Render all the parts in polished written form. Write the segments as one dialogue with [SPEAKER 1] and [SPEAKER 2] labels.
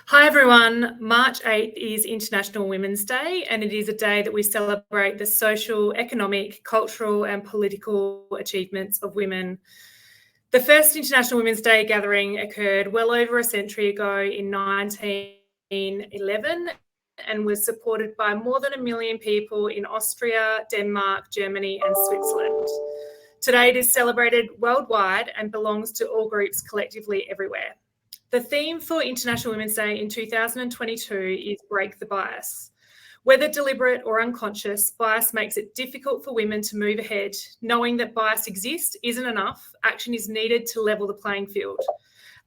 [SPEAKER 1] Hi everyone, March 8th is International Women's Day, and it is a day that we celebrate the social, economic, cultural and political achievements of women. The first International Women's Day gathering occurred well over a century ago in 1911 and was supported by more than 1 million people in Austria, Denmark, Germany and Switzerland. Today it is celebrated worldwide and belongs to all groups collectively everywhere. The theme for International Women's Day in 2022 is Break the Bias. Whether deliberate or unconscious, bias makes it difficult for women to move ahead. Knowing that bias exists isn't enough. Action is needed to level the playing field.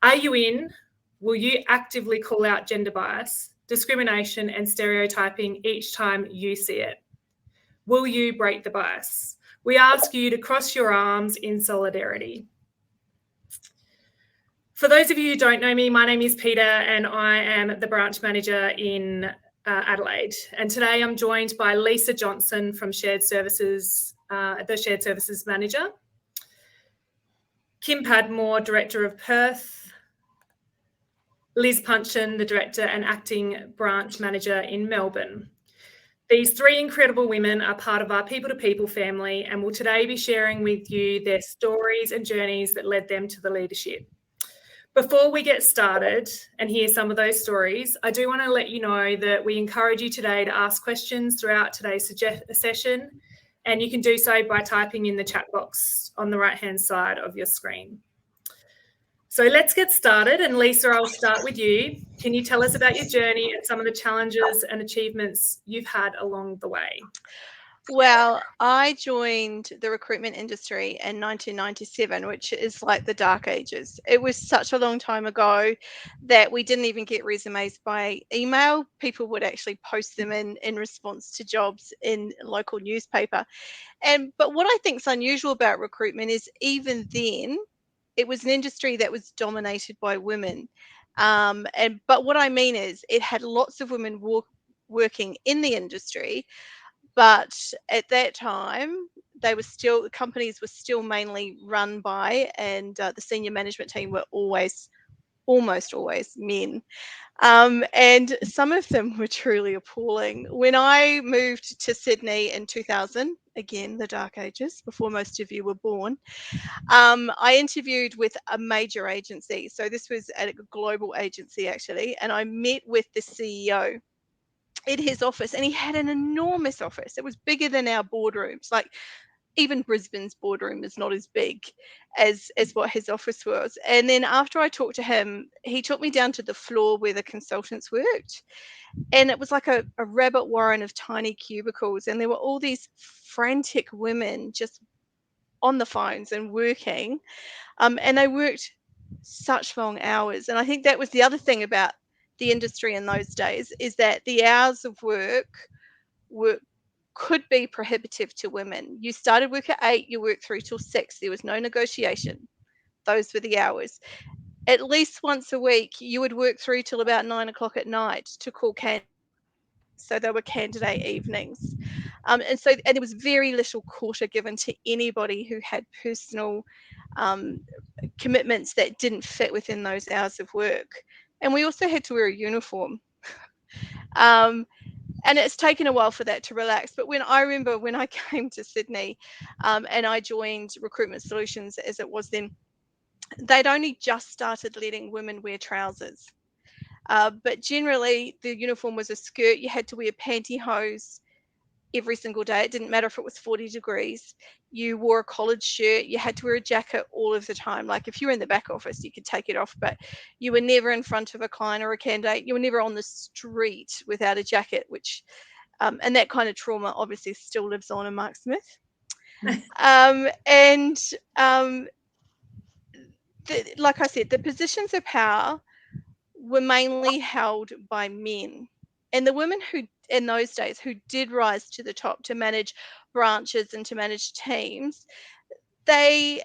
[SPEAKER 1] Are you in? Will you actively call out gender bias, discrimination and stereotyping each time you see it? Will you break the bias? We ask you to cross your arms in solidarity. For those of you who don't know me, my name is Peter and I am the branch manager in Adelaide. And today I'm joined by Lisa Johnson from Shared Services, the Shared Services Manager, Kim Padmore, Director of Perth, Liz Punchin, the Director and Acting Branch Manager in Melbourne. These three incredible women are part of our People2People family and will today be sharing with you their stories and journeys that led them to the leadership. Before we get started and hear some of those stories, I do want to let you know that we encourage you today to ask questions throughout today's session, and you can do so by typing in the chat box on the right-hand side of your screen. So let's get started, and Lisa, I'll start with you. Can you tell us about your journey and some of the challenges and achievements you've had along the way?
[SPEAKER 2] Well, I joined the recruitment industry in 1997, which is like the dark ages. It was such a long time ago that we didn't even get resumes by email. People would actually post them in response to jobs in local newspaper. But what I think is unusual about recruitment is even then, it was an industry that was dominated by women. But what I mean is it had lots of women working in the industry, but at that time the companies were still mainly run by, and the senior management team were almost always men, and some of them were truly appalling. When I moved to Sydney in 2000, again the dark ages before most of you were born, I interviewed with a major agency. So this was at a global agency actually, and I met with the CEO in his office, and he had an enormous office. It was bigger than our boardrooms. Like even Brisbane's boardroom is not as big as what his office was. And then after I talked to him, he took me down to the floor where the consultants worked, and it was like a rabbit warren of tiny cubicles, and there were all these frantic women just on the phones and working, and they worked such long hours. And I think that was the other thing about the industry in those days, is that the hours of work could be prohibitive to women. You started work at 8, you worked through till 6. There was no negotiation. Those were the hours. At least once a week, you would work through till about 9 o'clock at night to call candidates. So they were candidate evenings. And there was very little quarter given to anybody who had personal commitments that didn't fit within those hours of work. And we also had to wear a uniform. And it's taken a while for that to relax. But when I came to Sydney, and I joined Recruitment Solutions as it was then, they'd only just started letting women wear trousers. But generally, the uniform was a skirt. You had to wear pantyhose every single day. It didn't matter if it was 40 degrees. You wore a collared shirt. You had to wear a jacket all of the time. Like if you were in the back office, you could take it off, but you were never in front of a client or a candidate. You were never on the street without a jacket, which, and that kind of trauma obviously still lives on in Mark Smith. Like I said, the positions of power were mainly held by men. And the women who in those days who did rise to the top to manage branches and to manage teams, I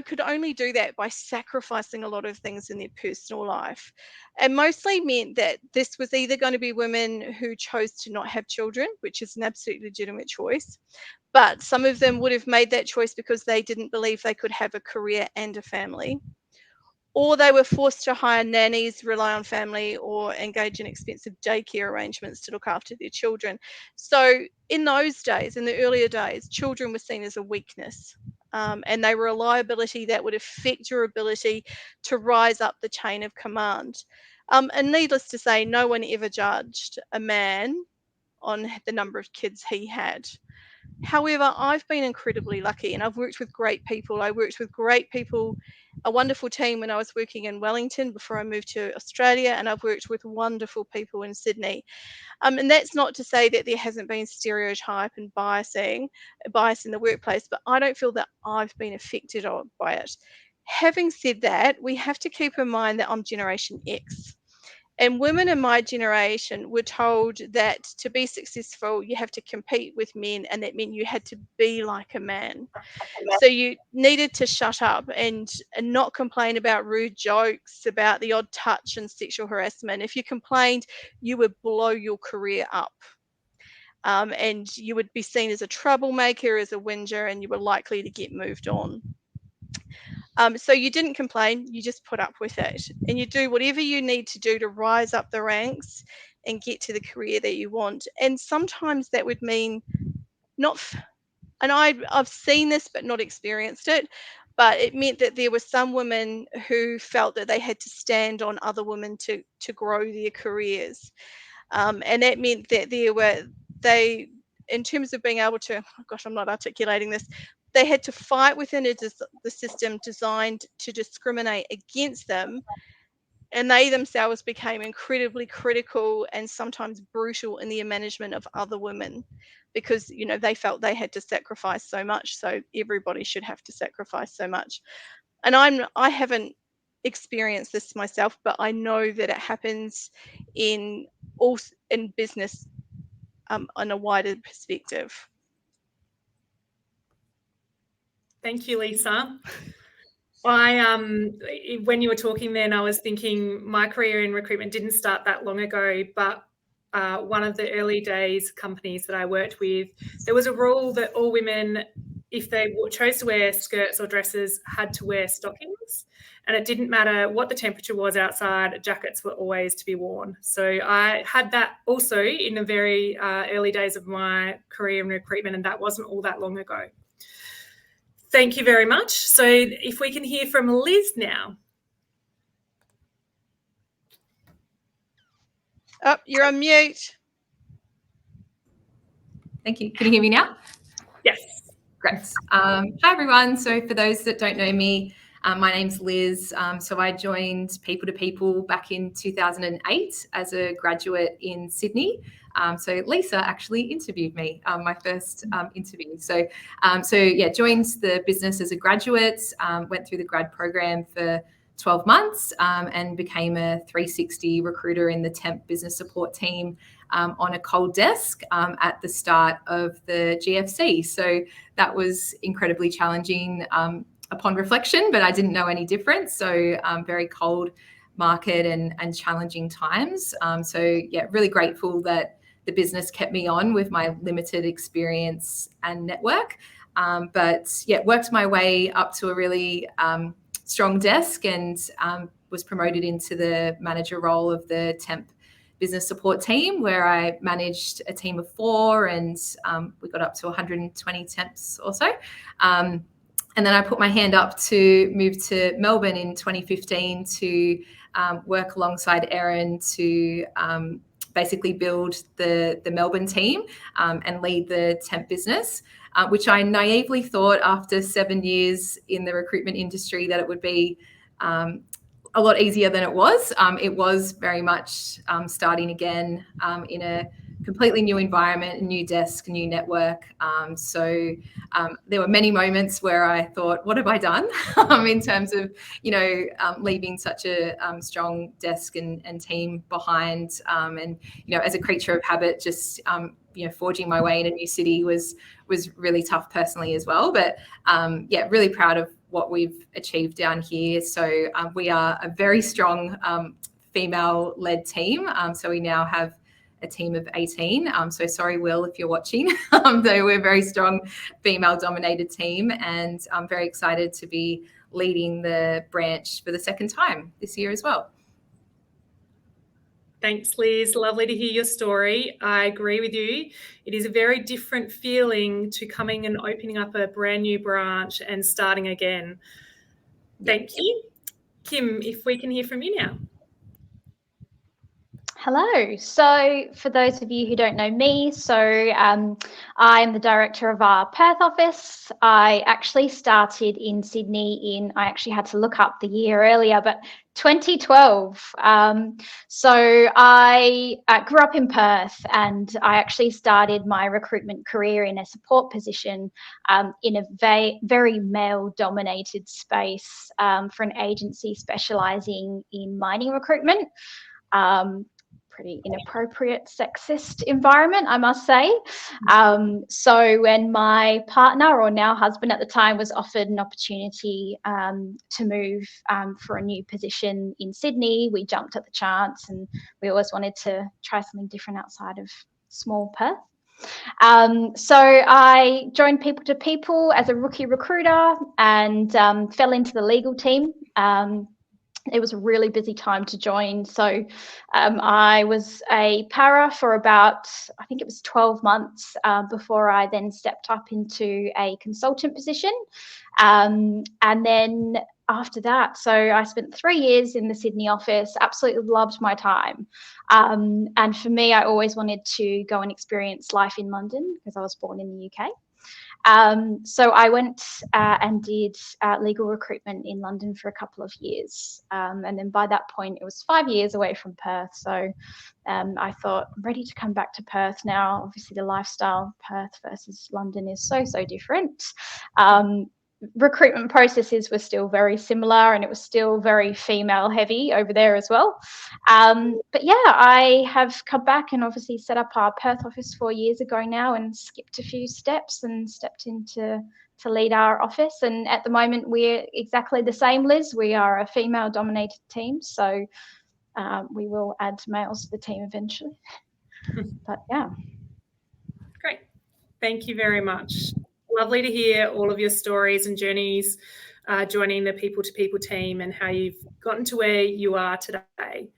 [SPEAKER 2] could only do that by sacrificing a lot of things in their personal life, and mostly meant that this was either going to be women who chose to not have children, which is an absolutely legitimate choice, but some of them would have made that choice because they didn't believe they could have a career and a family, or they were forced to hire nannies, rely on family, or engage in expensive daycare arrangements to look after their children. So in those days, in the earlier days, children were seen as a weakness, and they were a liability that would affect your ability to rise up the chain of command. And needless to say, no one ever judged a man on the number of kids he had. However, I've been incredibly lucky, and I've worked with great people. I worked with great people, a wonderful team when I was working in Wellington before I moved to Australia, and I've worked with wonderful people in Sydney. And that's not to say that there hasn't been stereotype and bias in the workplace, but I don't feel that I've been affected by it. Having said that, we have to keep in mind that I'm Generation X. And women in my generation were told that to be successful, you have to compete with men, and that meant you had to be like a man. So you needed to shut up and not complain about rude jokes, about the odd touch and sexual harassment. If you complained, you would blow your career up. And you would be seen as a troublemaker, as a whinger, and you were likely to get moved on. So you didn't complain, you just put up with it, and you do whatever you need to do to rise up the ranks and get to the career that you want. And sometimes that would mean and I've seen this but not experienced it, but it meant that there were some women who felt that they had to stand on other women to grow their careers. And that meant that in terms of being able to, oh gosh, I'm not articulating this, they had to fight within the system designed to discriminate against them, and they themselves became incredibly critical and sometimes brutal in the management of other women, because they felt they had to sacrifice so much, so everybody should have to sacrifice so much. And I haven't experienced this myself, but I know that it happens in business on a wider perspective.
[SPEAKER 1] Thank you, Lisa. When you were talking then, I was thinking my career in recruitment didn't start that long ago, but one of the early days companies that I worked with, there was a rule that all women, if they chose to wear skirts or dresses, had to wear stockings, and it didn't matter what the temperature was outside, jackets were always to be worn. So I had that also in the very early days of my career in recruitment, and that wasn't all that long ago. Thank you very much. So if we can hear from Liz now.
[SPEAKER 2] Oh, you're on mute.
[SPEAKER 3] Thank you. Can you hear me now?
[SPEAKER 1] Yes.
[SPEAKER 3] Great. Hi, everyone. So for those that don't know me, my name's Liz. So I joined P2P back in 2008 as a graduate in Sydney. So Lisa actually interviewed me, my first interview. So yeah, joined the business as a graduate, went through the grad program for 12 months and became a 360 recruiter in the temp business support team on a cold desk at the start of the GFC. So that was incredibly challenging upon reflection, but I didn't know any different. So very cold market and challenging times. So yeah, really grateful that the business kept me on with my limited experience and network. But yeah, worked my way up to a really strong desk and was promoted into the manager role of the temp business support team, where I managed a team of 4 and we got up to 120 temps or so. And then I put my hand up to move to Melbourne in 2015 to work alongside Erin to basically build the Melbourne team and lead the temp business, which I naively thought after 7 years in the recruitment industry that it would be a lot easier than it was. It was very much starting again in a completely new environment, a new desk, a new network. So there were many moments where I thought, what have I done in terms of, leaving such a strong desk and team behind. And, as a creature of habit, just, forging my way in a new city was really tough personally as well. But yeah, really proud of what we've achieved down here. So we are a very strong female-led team. So we now have a team of 18. So sorry, Will, if you're watching, though we're a very strong female-dominated team, and I'm very excited to be leading the branch for the second time this year as well.
[SPEAKER 1] Thanks, Liz. Lovely to hear your story. I agree with you. It is a very different feeling to coming and opening up a brand new branch and starting again. Thank you. Kim, if we can hear from you now.
[SPEAKER 4] Hello. So for those of you who don't know me, I'm the director of our Perth office. I actually started in Sydney I actually had to look up the year earlier, but 2012. So I grew up in Perth, and I actually started my recruitment career in a support position in a very male-dominated space for an agency specialising in mining recruitment. Pretty inappropriate, sexist environment, I must say. So when my partner, or now husband at the time, was offered an opportunity to move for a new position in Sydney, we jumped at the chance, and we always wanted to try something different outside of small Perth. So I joined P2P as a rookie recruiter and fell into the legal team. It was a really busy time to join. So I was a para for about, I think it was 12 months before I then stepped up into a consultant position. And then after that, so I spent 3 years in the Sydney office, absolutely loved my time. And for me, I always wanted to go and experience life in London because I was born in the UK. So I went and did legal recruitment in London for a couple of years. And then by that point, it was 5 years away from Perth. So I thought, I'm ready to come back to Perth now. Obviously, the lifestyle Perth versus London is so different. Recruitment processes were still very similar, and it was still very female heavy over there as well. But yeah, I have come back and obviously set up our Perth office 4 years ago now, and skipped a few steps and stepped into to lead our office. And at the moment, we're exactly the same, Liz. We are a female dominated team, so we will add males to the team eventually. But yeah.
[SPEAKER 1] Great. Thank you very much. Lovely to hear all of your stories and journeys joining the P2P team and how you've gotten to where you are today.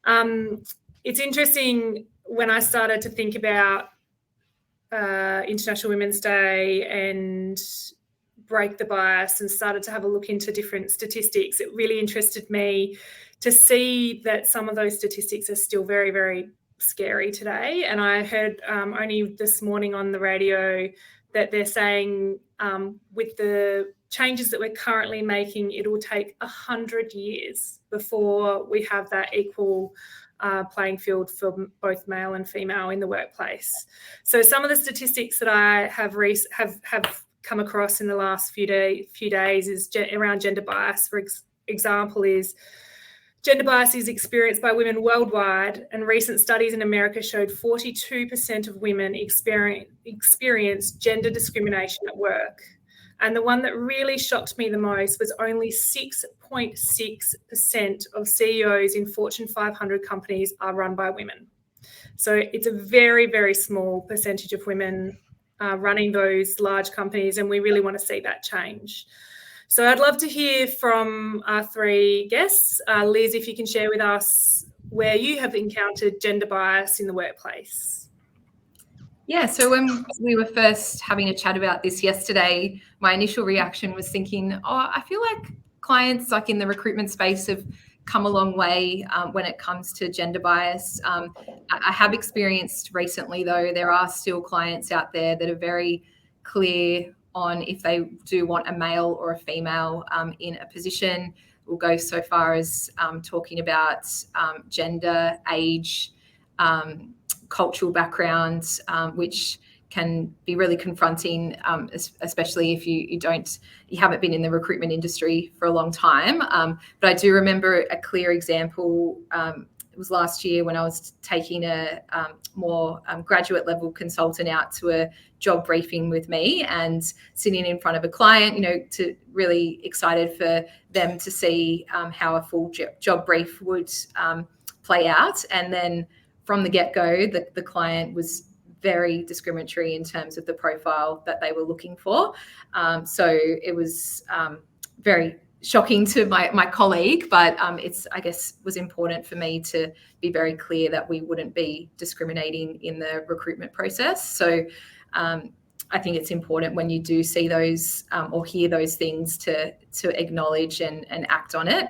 [SPEAKER 1] It's interesting, when I started to think about International Women's Day and break the bias and started to have a look into different statistics, it really interested me to see that some of those statistics are still very, very scary today. And I heard only this morning on the radio that they're saying with the changes that we're currently making, it will take 100 years before we have that equal playing field for both male and female in the workplace. So some of the statistics that I have come across in the last few days is around gender bias. For example, is gender bias is experienced by women worldwide, and recent studies in America showed 42% of women experience gender discrimination at work. And the one that really shocked me the most was only 6.6% of CEOs in Fortune 500 companies are run by women. So it's a very, very small percentage of women running those large companies, and we really want to see that change. So I'd love to hear from our three guests. Liz, if you can share with us where you have encountered gender bias in the workplace.
[SPEAKER 3] Yeah, so when we were first having a chat about this yesterday, my initial reaction was thinking, I feel like clients like in the recruitment space have come a long way when it comes to gender bias. I have experienced recently, though, there are still clients out there that are very clear on if they do want a male or a female in a position. We'll go so far as talking about gender, age, cultural backgrounds, which can be really confronting, especially if you haven't been in the recruitment industry for a long time. But I do remember a clear example. It was last year when I was taking a more graduate level consultant out to a job briefing with me and sitting in front of a client, to really excited for them to see how a full job brief would play out. And then from the get-go, the client was very discriminatory in terms of the profile that they were looking for. So it was very shocking to my colleague, but it's, I guess, was important for me to be very clear that we wouldn't be discriminating in the recruitment process. So I think it's important when you do see those or hear those things to acknowledge and act on it.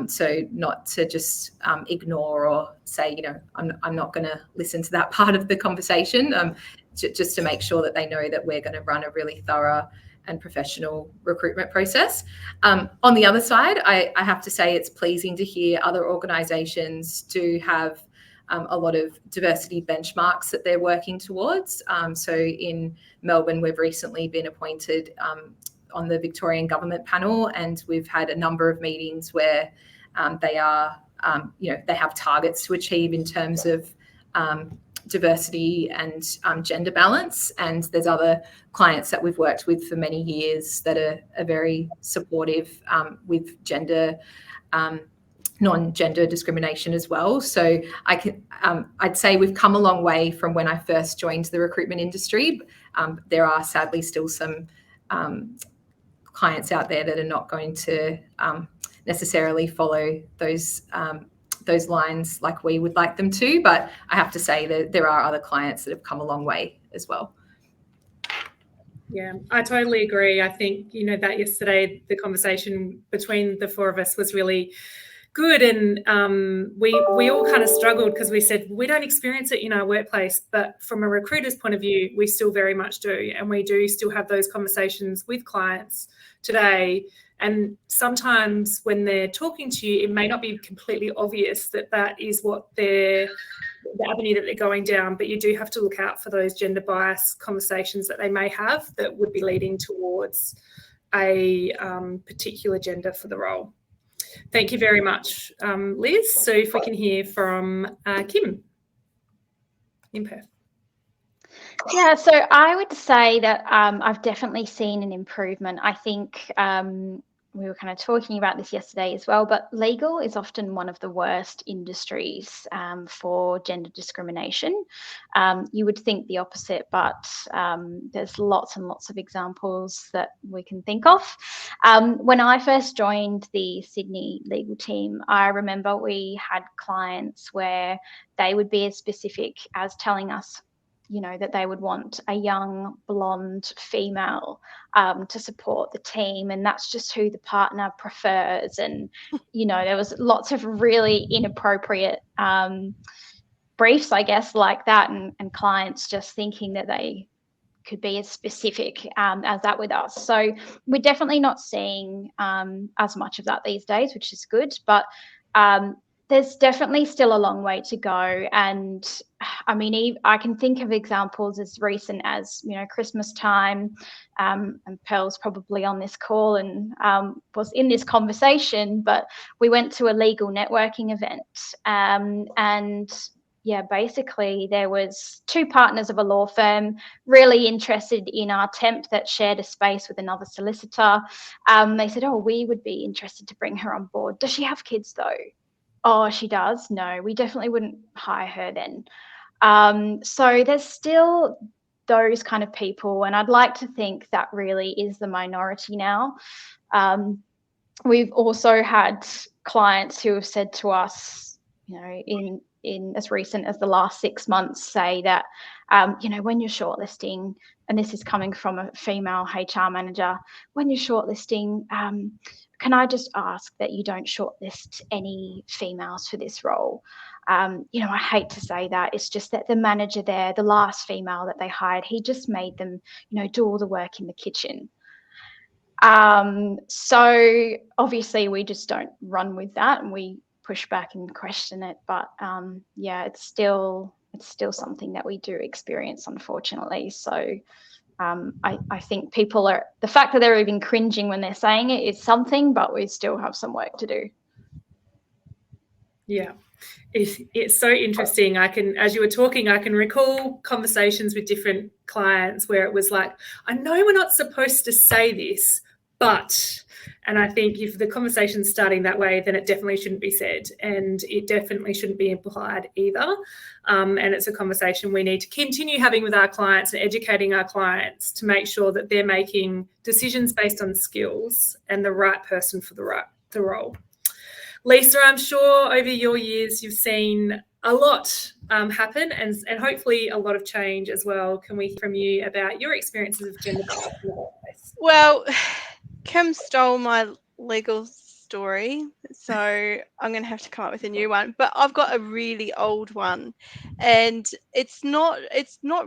[SPEAKER 3] So not to just ignore or say, I'm not going to listen to that part of the conversation, just to make sure that they know that we're going to run a really thorough and professional recruitment process. On the other side, I have to say it's pleasing to hear other organisations do have a lot of diversity benchmarks that they're working towards. So in Melbourne, we've recently been appointed on the Victorian Government panel, and we've had a number of meetings where they are, they have targets to achieve in terms of diversity and gender balance. And there's other clients that we've worked with for many years that are very supportive with gender, non-gender discrimination as well. So I'd say we've come a long way from when I first joined the recruitment industry. There are sadly still some clients out there that are not going to necessarily follow those lines like we would like them to, but I have to say that there are other clients that have come a long way as well.
[SPEAKER 1] Yeah, I totally agree. I think, that yesterday the conversation between the four of us was really good, and we all kind of struggled because we said we don't experience it in our workplace, but from a recruiter's point of view, we still very much do, and we do still have those conversations with clients today. And sometimes when they're talking to you, it may not be completely obvious that is what the avenue that they're going down, but you do have to look out for those gender bias conversations that they may have that would be leading towards a particular gender for the role. Thank you very much, Liz. So if we can hear from Kim in Perth.
[SPEAKER 4] Yeah, so I would say that I've definitely seen an improvement. I think we were kind of talking about this yesterday as well, but legal is often one of the worst industries for gender discrimination. You would think the opposite, but there's lots and lots of examples that we can think of. When I first joined the Sydney legal team, I remember we had clients where they would be as specific as telling us that they would want a young blonde female to support the team, and that's just who the partner prefers. And there was lots of really inappropriate briefs, I guess, like that, and clients just thinking that they could be as specific as that with us. So we're definitely not seeing as much of that these days, which is good, but there's definitely still a long way to go. And I mean, I can think of examples as recent as, Christmas time, and Pearl's probably on this call and was in this conversation, but we went to a legal networking event, and yeah, basically there was two partners of a law firm really interested in our temp that shared a space with another solicitor. They said, oh, we would be interested to bring her on board. Does she have kids though? Oh, she does? No, we definitely wouldn't hire her then. So there's still those kind of people, and I'd like to think that really is the minority now. We've also had clients who have said to us, in as recent as the last 6 months, say that, when you're shortlisting, and this is coming from a female HR manager, when you're shortlisting, can I just ask that you don't shortlist any females for this role? I hate to say that. It's just that the manager there, the last female that they hired, he just made them, do all the work in the kitchen. So obviously we just don't run with that, and we push back and question it. But yeah, it's still something that we do experience, unfortunately. So I think people the fact that they're even cringing when they're saying it is something, but we still have some work to do.
[SPEAKER 1] Yeah, it's so interesting. As you were talking, I can recall conversations with different clients where it was like, I know we're not supposed to say this, But, and I think if the conversation's starting that way, then it definitely shouldn't be said, and it definitely shouldn't be implied either. And it's a conversation we need to continue having with our clients and educating our clients to make sure that they're making decisions based on skills and the right person for the role. Lisa, I'm sure over your years you've seen a lot happen and hopefully a lot of change as well. Can we hear from you about your experiences of gender bias in the workplace?
[SPEAKER 2] Well, Kim stole my legal story, so I'm going to have to come up with a new one. But I've got a really old one, and it's not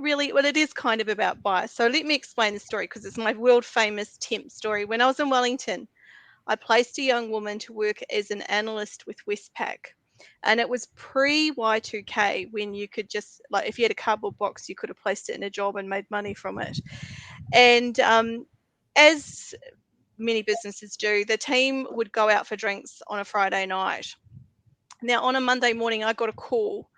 [SPEAKER 2] really, well, it is kind of about bias. So let me explain the story, because it's my world famous temp story. When I was in Wellington, I placed a young woman to work as an analyst with Westpac. And it was pre Y2K, when you could just, like, if you had a cardboard box, you could have placed it in a job and made money from it. And as many businesses do, the team would go out for drinks on a Friday night. Now, on a Monday morning, I got a call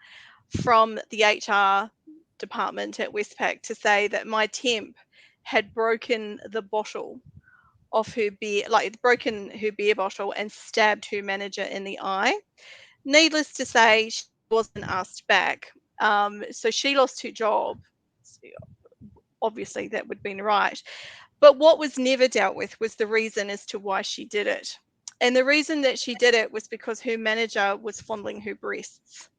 [SPEAKER 2] from the HR department at Westpac to say that my temp had broken the bottle of her beer, like broken her beer bottle and stabbed her manager in the eye. Needless to say, she wasn't asked back. So she lost her job. Obviously, that would have been right. But what was never dealt with was the reason as to why she did it. And the reason that she did it was because her manager was fondling her breasts.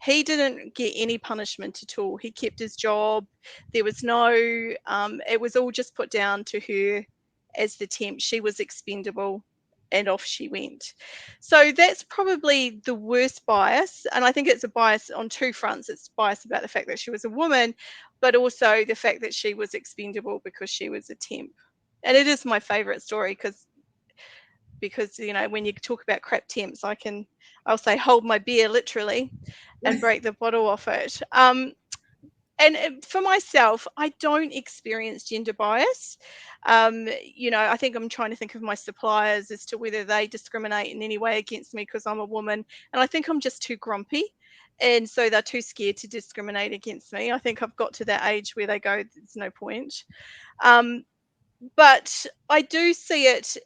[SPEAKER 2] He didn't get any punishment at all. He kept his job. There was no, it was all just put down to her as the temp. She was expendable, and off she went. So that's probably the worst bias. And I think it's a bias on two fronts. It's bias about the fact that she was a woman, but also the fact that she was expendable because she was a temp. And it is my favorite story because you know, when you talk about crap temps, I'll say hold my beer literally and break the bottle off it. And for myself, I don't experience gender bias. You know, I think I'm trying to think of my suppliers as to whether they discriminate in any way against me because I'm a woman. And I think I'm just too grumpy. And so they're too scared to discriminate against me. I think I've got to that age where they go, there's no point. But I do see it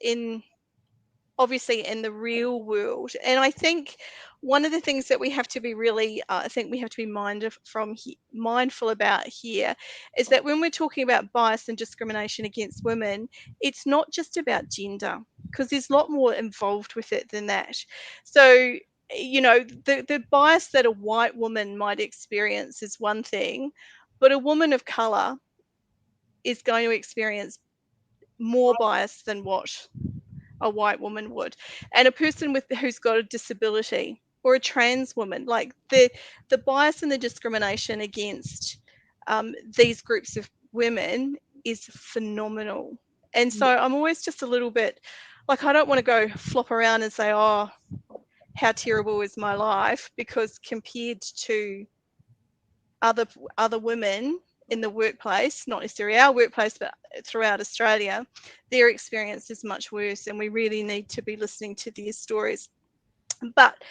[SPEAKER 2] obviously in the real world. And I think one of the things that we have to be really, I think we have to be mindful about here is that when we're talking about bias and discrimination against women, it's not just about gender, because there's a lot more involved with it than that. So, you know, the bias that a white woman might experience is one thing, but a woman of color is going to experience more bias than what a white woman would. And a person who's got a disability, or a trans woman, like the bias and the discrimination against these groups of women is phenomenal. And so I'm always just a little bit like, I don't want to go flop around and say, oh, how terrible is my life, because compared to other women in the workplace, not necessarily our workplace, but throughout Australia, their experience is much worse, and we really need to be listening to their stories. But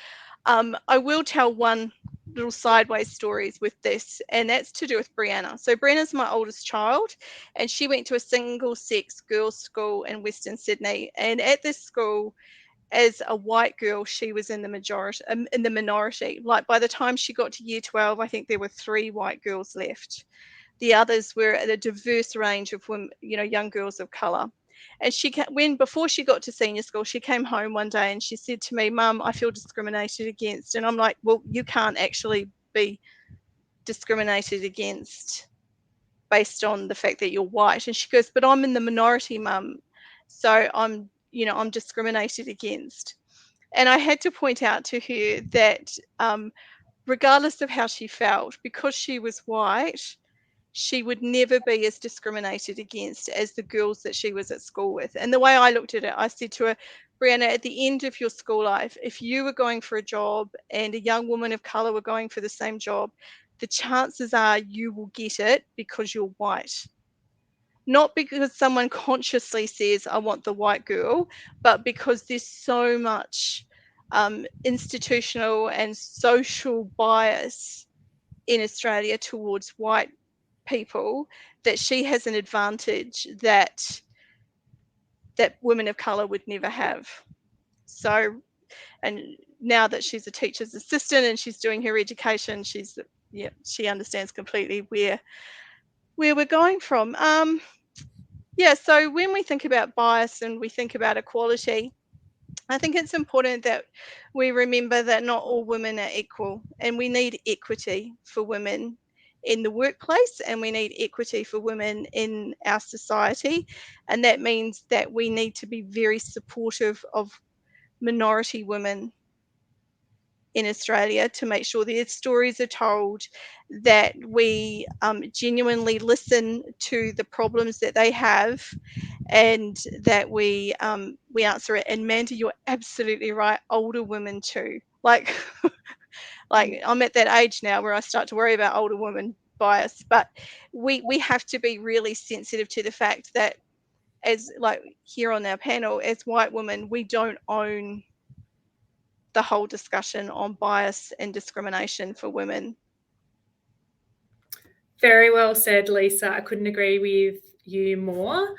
[SPEAKER 2] I will tell one little sideways stories with this, and that's to do with Brianna. So Brianna's my oldest child, and she went to a single-sex girls' school in Western Sydney. And at this school, as a white girl, she was in the minority. Like, by the time she got to year 12, I think there were 3 white girls left. The others were a diverse range of women, you know, young girls of color. And before she got to senior school, she came home one day and she said to me, "Mum, I feel discriminated against." And I'm like, "Well, you can't actually be discriminated against based on the fact that you're white." And she goes, "But I'm in the minority, Mum, so I'm discriminated against." And I had to point out to her that regardless of how she felt, because she was white, she would never be as discriminated against as the girls that she was at school with. And the way I looked at it, I said to her, "Brianna, at the end of your school life, if you were going for a job and a young woman of color were going for the same job, the chances are you will get it because you're white. Not because someone consciously says, I want the white girl, but because there's so much institutional and social bias in Australia towards white people that she has an advantage that that women of colour would never have. So, and now that she's a teacher's assistant and she's doing her education, she understands completely where we're going from. So when we think about bias and we think about equality, I think it's important that we remember that not all women are equal, and we need equity for women in the workplace, and we need equity for women in our society. And that means that we need to be very supportive of minority women in Australia to make sure their stories are told, that we genuinely listen to the problems that they have, and that we answer it. And Manda, you're absolutely right. Older women too. Like I'm at that age now where I start to worry about older women bias, but we have to be really sensitive to the fact that, as like here on our panel, as white women, we don't own the whole discussion on bias and discrimination for women.
[SPEAKER 1] Very well said, Lisa. I couldn't agree with you more.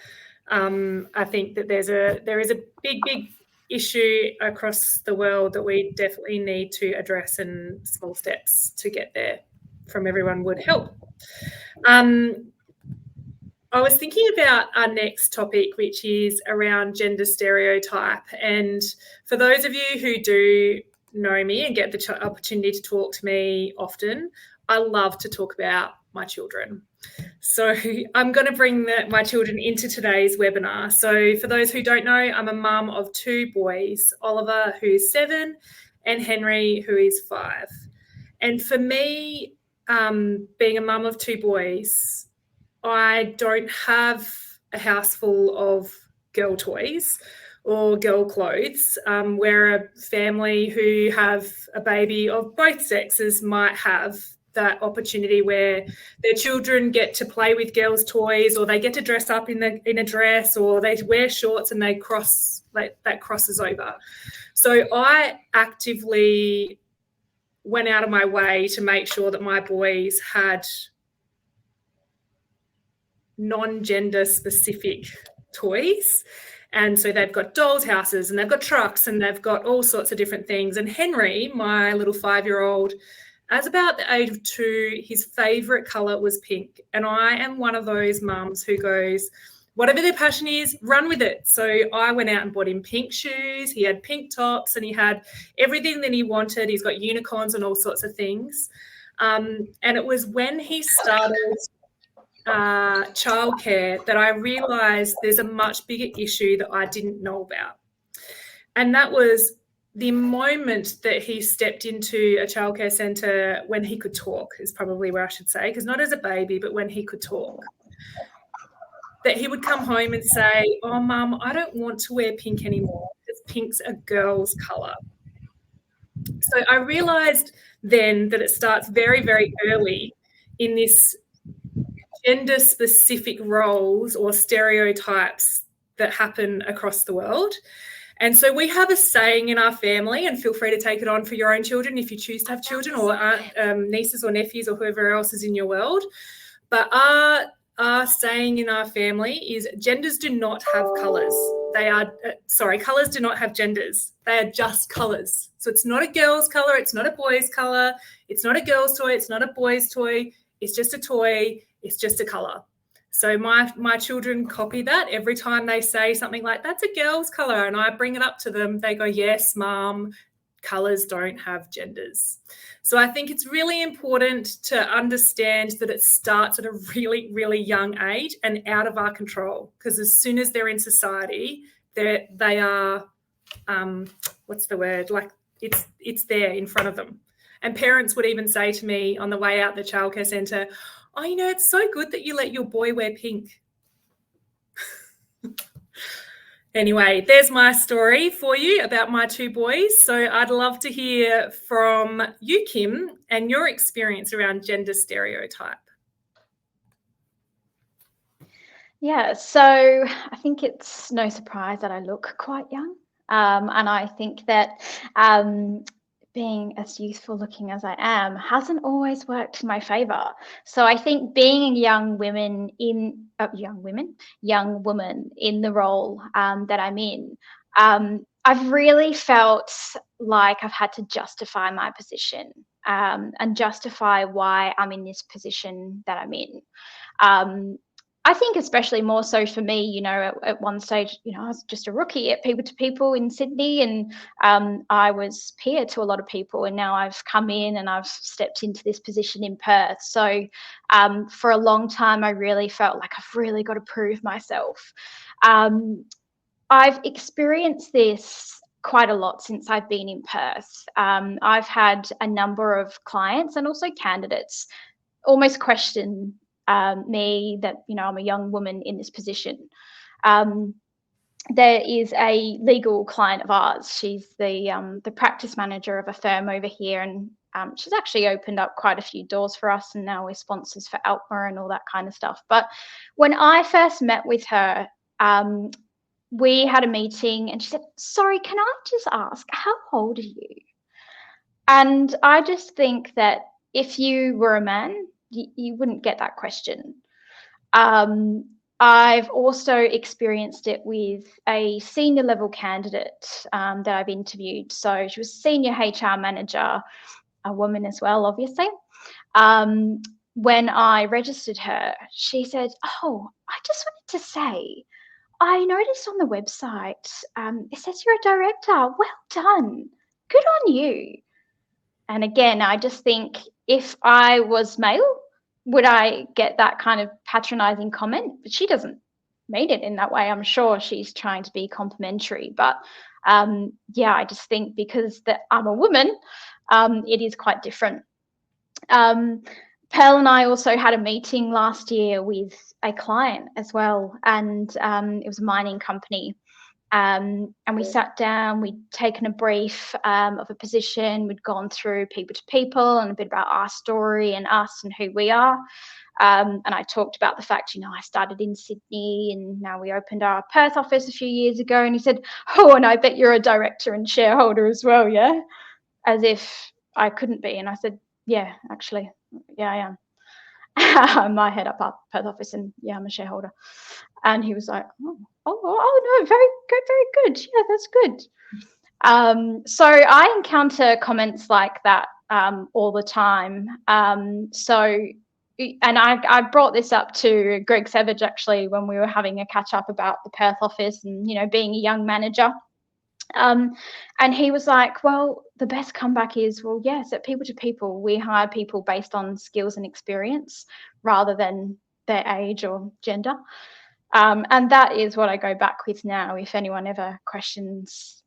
[SPEAKER 1] I think that there is a big issue across the world that we definitely need to address, and small steps to get there from everyone would help. I was thinking about our next topic, which is around gender stereotype. And for those of you who do know me and get the opportunity to talk to me often, I love to talk about my children. So I'm going to bring my children into today's webinar. So for those who don't know, I'm a mum of 2 boys, Oliver, who's 7, and Henry, who is 5. And for me, being a mum of 2 boys, I don't have a house full of girl toys or girl clothes, where a family who have a baby of both sexes might have that opportunity where their children get to play with girls' toys, or they get to dress up in a dress, or they wear shorts and that crosses over. So I actively went out of my way to make sure that my boys had non-gender specific toys. And so they've got dolls' houses, and they've got trucks, and they've got all sorts of different things. And Henry, my little 5-year-old, as about the age of 2, his favourite colour was pink. And I am one of those mums who goes, whatever their passion is, run with it. So I went out and bought him pink shoes. He had pink tops, and he had everything that he wanted. He's got unicorns and all sorts of things. And it was when he started childcare that I realised there's a much bigger issue that I didn't know about. And that was the moment that he stepped into a childcare centre when he could talk, is probably where I should say, because not as a baby, but when he could talk. That he would come home and say, oh, Mum, I don't want to wear pink anymore because pink's a girl's colour. So I realised then that it starts very, very early in this gender-specific roles or stereotypes that happen across the world. And so we have a saying in our family, and feel free to take it on for your own children if you choose to have children, or nieces or nephews or whoever else is in your world. But our saying in our family is genders do not have colours. Colours do not have genders. They are just colours. So it's not a girl's colour. It's not a boy's colour. It's not a girl's toy. It's not a boy's toy. It's just a toy. It's just a colour. So my children copy that. Every time they say something like, that's a girl's colour, and I bring it up to them, they go, yes, Mum, colours don't have genders. So I think it's really important to understand that it starts at a really, really young age and out of our control, because as soon as they're in society, they are, what's the word? Like it's there in front of them. And parents would even say to me on the way out the childcare centre, oh, it's so good that you let your boy wear pink. Anyway, there's my story for you about my 2 boys. So I'd love to hear from you, Kim, and your experience around gender stereotype.
[SPEAKER 4] Yeah, so I think it's no surprise that I look quite young. And I think that being as youthful looking as I am hasn't always worked in my favor. So I think being a young woman in the role that I'm in, I've really felt like I've had to justify my position and justify why I'm in this position that I'm in. I think especially more so for me, you know, at one stage, you know, I was just a rookie at People2People in Sydney, and I was peer to a lot of people, and now I've come in and I've stepped into this position in Perth. So for a long time, I really felt like I've really got to prove myself. I've experienced this quite a lot since I've been in Perth. I've had a number of clients and also candidates almost question me that, you know, I'm a young woman in this position. There is a legal client of ours. She's the practice manager of a firm over here, and she's actually opened up quite a few doors for us, and now we're sponsors for Altma and all that kind of stuff. But when I first met with her, we had a meeting, and she said, "Sorry, can I just ask, how old are you?" And I just think that if you were a man, you wouldn't get that question. I've also experienced it with a senior level candidate that I've interviewed. So she was senior HR manager, a woman as well, obviously. When I registered her, she said, "Oh, I just wanted to say, I noticed on the website, it says you're a director. Well done. Good on you." And again, I just think if I was male, would I get that kind of patronizing comment? But she doesn't mean it in that way. I'm sure she's trying to be complimentary. But yeah, I just think because I'm a woman, it is quite different. Pearl and I also had a meeting last year with a client as well, and it was a mining company. And we sat down, we'd taken a brief of a position, we'd gone through People2People and a bit about our story and us and who we are. And I talked about the fact, you know, I started in Sydney and now we opened our Perth office a few years ago. And he said, "Oh, and I bet you're a director and shareholder as well, yeah?" As if I couldn't be. And I said, "Yeah, actually, yeah, I am." I head up our Perth office, and yeah, I'm a shareholder. And he was like, oh no, very good. Yeah, that's good. So I encounter comments like that all the time. And I brought this up to Greg Savage actually when we were having a catch up about the Perth office and, you know, being a young manager. And he was like, "Well, the best comeback is, well, yes, at People2People, we hire people based on skills and experience rather than their age or gender." And that is what I go back with now. If anyone ever questions,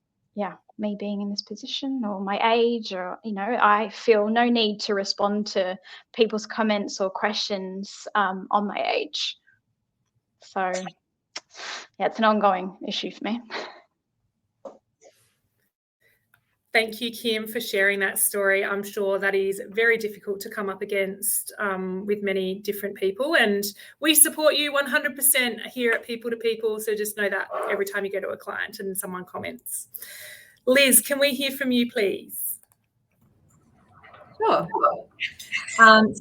[SPEAKER 4] me being in this position or my age, or, you know, I feel no need to respond to people's comments or questions on my age. So yeah, it's an ongoing issue for me.
[SPEAKER 1] Thank you, Kim, for sharing that story. I'm sure that is very difficult to come up against with many different people. And we support you 100% here at People2People. So just know that every time you go to a client and someone comments. Liz, can we hear from you, please?
[SPEAKER 3] Sure.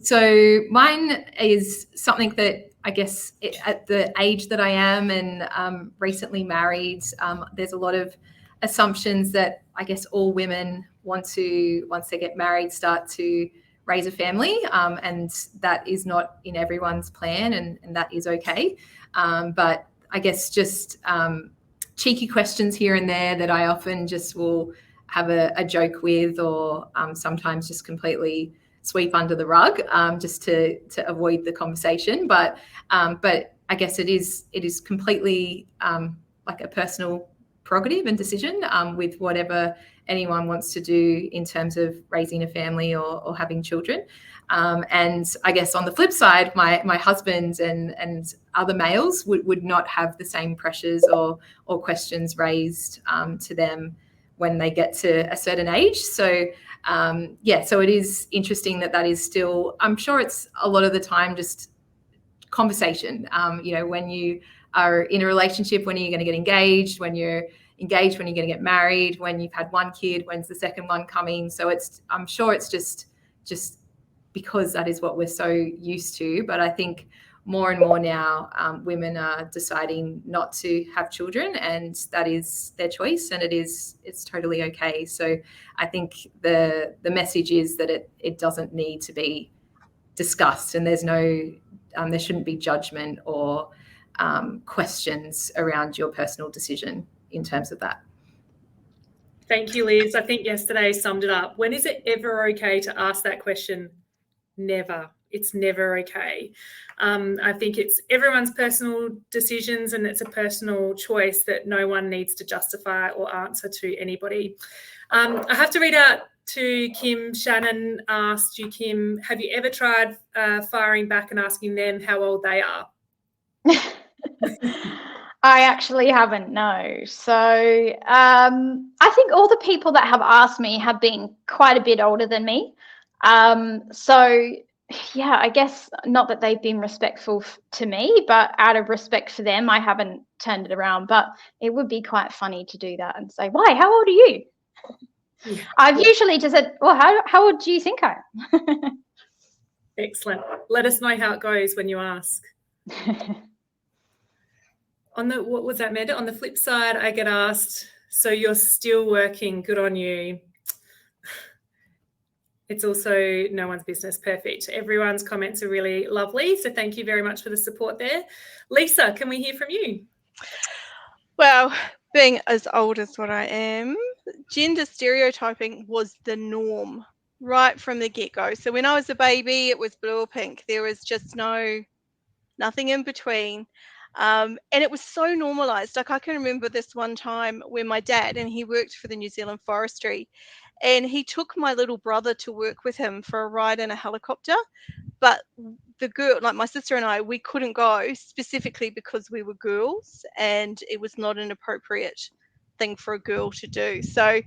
[SPEAKER 3] So mine is something that I guess at the age that I am and recently married, there's a lot of assumptions that I guess all women want to, once they get married, start to raise a family, and that is not in everyone's plan, and that is okay. But I guess just cheeky questions here and there that I often just will have a joke with, or sometimes just completely sweep under the rug just to avoid the conversation. But I guess it is completely like a personal prerogative and decision with whatever anyone wants to do in terms of raising a family or having children. And I guess on the flip side, my husband and other males would not have the same pressures or questions raised to them when they get to a certain age. So so it is interesting that is still, I'm sure it's a lot of the time just conversation. You know, when you are in a relationship, when are you going to get engaged? When you're engaged, when you're going to get married, when you've had one kid, when's the second one coming. So I'm sure it's just because that is what we're so used to. But I think more and more now, women are deciding not to have children, and that is their choice, and it's totally okay. So I think the message is that it doesn't need to be discussed, and there's no there shouldn't be judgment or questions around your personal decision in terms of that.
[SPEAKER 1] Thank you, Liz. I think yesterday summed it up. When is it ever okay to ask that question? Never. It's never okay. I think it's everyone's personal decisions, and it's a personal choice that no one needs to justify or answer to anybody. I have to read out to Kim. Shannon asked you, Kim, have you ever tried firing back and asking them how old they are?
[SPEAKER 4] I actually haven't, no. So I think all the people that have asked me have been quite a bit older than me. So yeah, I guess not that they've been respectful to me, but out of respect for them, I haven't turned it around. But it would be quite funny to do that and say, why, how old are you? Yeah. I've usually just said, well, how old do you think I am?
[SPEAKER 1] Excellent. Let us know how it goes when you ask. What was that, Amanda? On the flip side, I get asked, so you're still working, good on you. It's also no one's business. Perfect. Everyone's comments are really lovely. So thank you very much for the support there. Lisa, can we hear from you?
[SPEAKER 2] Well, being as old as what I am, gender stereotyping was the norm right from the get-go. So when I was a baby, it was blue or pink. There was just nothing in between. And it was so normalized. Like, I can remember this one time when my dad, and he worked for the New Zealand Forestry, and he took my little brother to work with him for a ride in a helicopter. But the girl, like my sister and I, we couldn't go specifically because we were girls, and it was not an appropriate thing for a girl to do. So,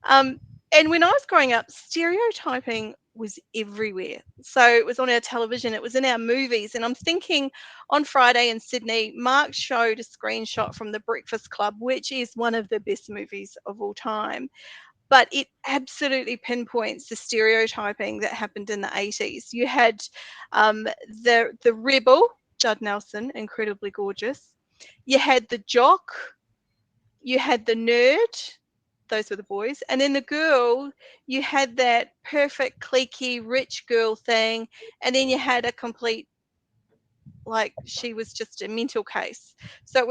[SPEAKER 2] and when I was growing up, stereotyping was everywhere. So it was on our television, it was in our movies. And I'm thinking on Friday in Sydney, Mark showed a screenshot from The Breakfast Club, which is one of the best movies of all time. But it absolutely pinpoints the stereotyping that happened in the 80s. You had the rebel, Judd Nelson, incredibly gorgeous. You had the jock. You had the nerd. Those were the boys. And then the girl, you had that perfect, cliquey, rich girl thing. And then you had a complete, like, she was just a mental case. So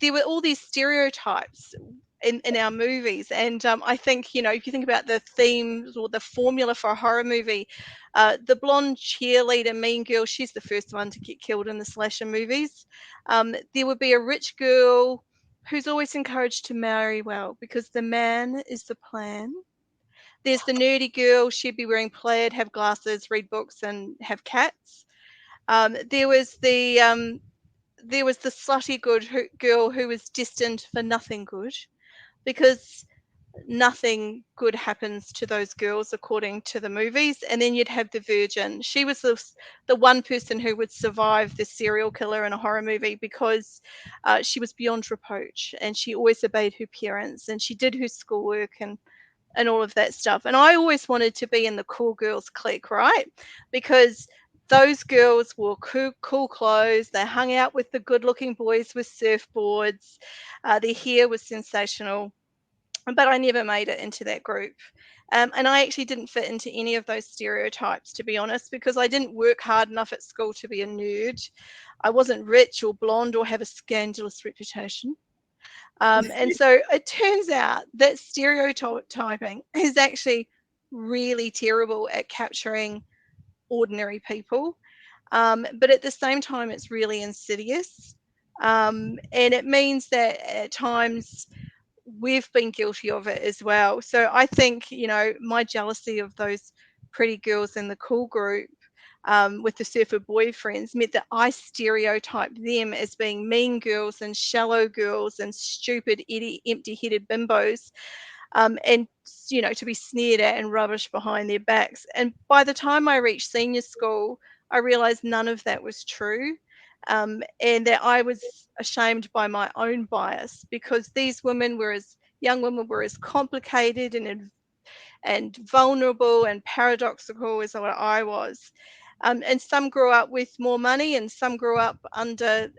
[SPEAKER 2] there were all these stereotypes in our movies. And I think, you know, if you think about the themes or the formula for a horror movie, the blonde cheerleader, mean girl, she's the first one to get killed in the slasher movies. There would be a rich girl who's always encouraged to marry well because the man is the plan. There's the nerdy girl, she'd be wearing plaid, have glasses, read books, and have cats. There was the slutty girl who was destined for nothing good, because nothing good happens to those girls according to the movies. And then you'd have the virgin. She was the one person who would survive the serial killer in a horror movie because she was beyond reproach, and she always obeyed her parents, and she did her schoolwork and all of that stuff. And I always wanted to be in the cool girls clique, right? Because those girls wore cool clothes. They hung out with the good-looking boys with surfboards. Their hair was sensational. But I never made it into that group. And I actually didn't fit into any of those stereotypes, to be honest, because I didn't work hard enough at school to be a nerd. I wasn't rich or blonde or have a scandalous reputation. And so it turns out that stereotyping is actually really terrible at capturing ordinary people. But at the same time, it's really insidious. And it means that at times we've been guilty of it as well. So I think, you know, my jealousy of those pretty girls in the cool group with the surfer boyfriends meant that I stereotyped them as being mean girls and shallow girls and stupid, empty-headed bimbos, and, you know, to be sneered at and rubbish behind their backs. And by the time I reached senior school, I realized none of that was true. and that I was ashamed by my own bias, because these young women were as complicated and vulnerable and paradoxical as what I was. And some grew up with more money, and some grew up under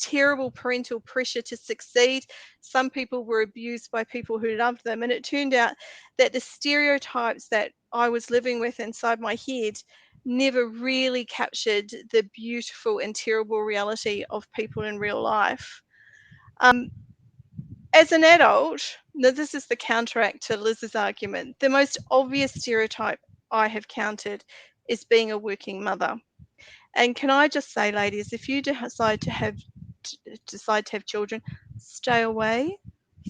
[SPEAKER 2] terrible parental pressure to succeed. Some people were abused by people who loved them. And it turned out that the stereotypes that I was living with inside my head never really captured the beautiful and terrible reality of people in real life. As an adult, now this is the counteract to Liz's argument, the most obvious stereotype I have countered is being a working mother. And can I just say, ladies, if you decide to have children, stay away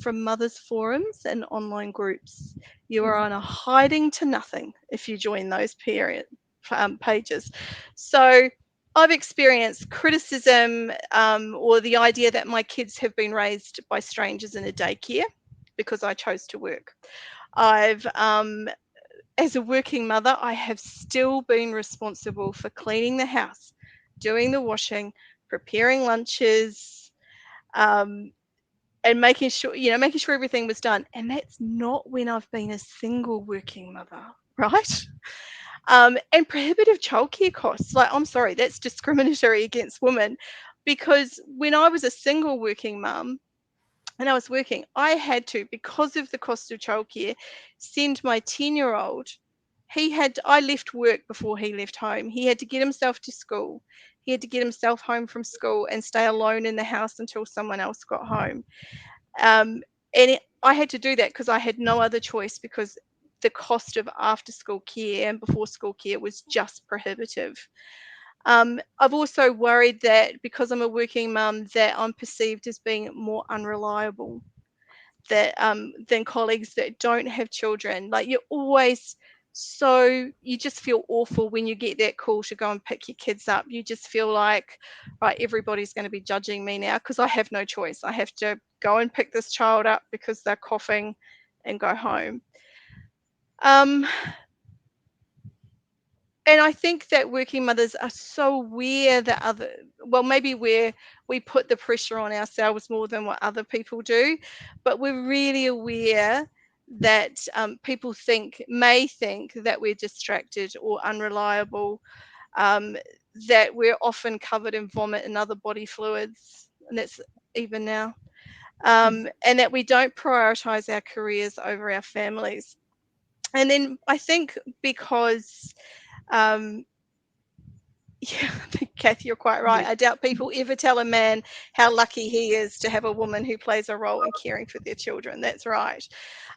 [SPEAKER 2] from mothers' forums and online groups. You are on a hiding to nothing if you join those pages. So I've experienced criticism or the idea that my kids have been raised by strangers in a daycare because I chose to work. As a working mother, I have still been responsible for cleaning the house, doing the washing, preparing lunches, and making sure everything was done. And that's not when I've been a single working mother, right? And prohibitive childcare costs. Like, I'm sorry, that's discriminatory against women, because when I was a single working mum and I was working, I had to, because of the cost of childcare, send my 10-year-old. I left work before he left home. He had to get himself to school. He had to get himself home from school and stay alone in the house until someone else got home. I had to do that because I had no other choice, because the cost of after school care and before school care was just prohibitive. I've also worried that because I'm a working mum, that I'm perceived as being more unreliable than colleagues that don't have children. Like, you just feel awful when you get that call to go and pick your kids up. You just feel like, right, everybody's going to be judging me now because I have no choice. I have to go and pick this child up because they're coughing and go home. And I think that working mothers are so aware that maybe we put the pressure on ourselves more than what other people do, but we're really aware that people may think that we're distracted or unreliable, that we're often covered in vomit and other body fluids, and that's even now, and that we don't prioritize our careers over our families. And then I think because yeah, Kathy, you're quite right. I doubt people ever tell a man how lucky he is to have a woman who plays a role in caring for their children. That's right.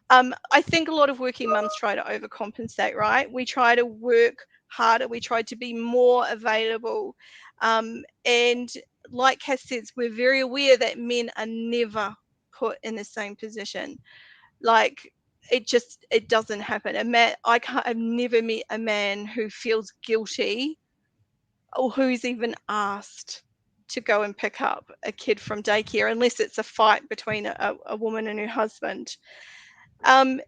[SPEAKER 2] I think a lot of working mums try to overcompensate, right? We try to work harder. We try to be more available. And like Kath says, we're very aware that men are never put in the same position. Like, it doesn't happen. I've never met a man who feels guilty or who's even asked to go and pick up a kid from daycare, unless it's a fight between a woman and her husband. And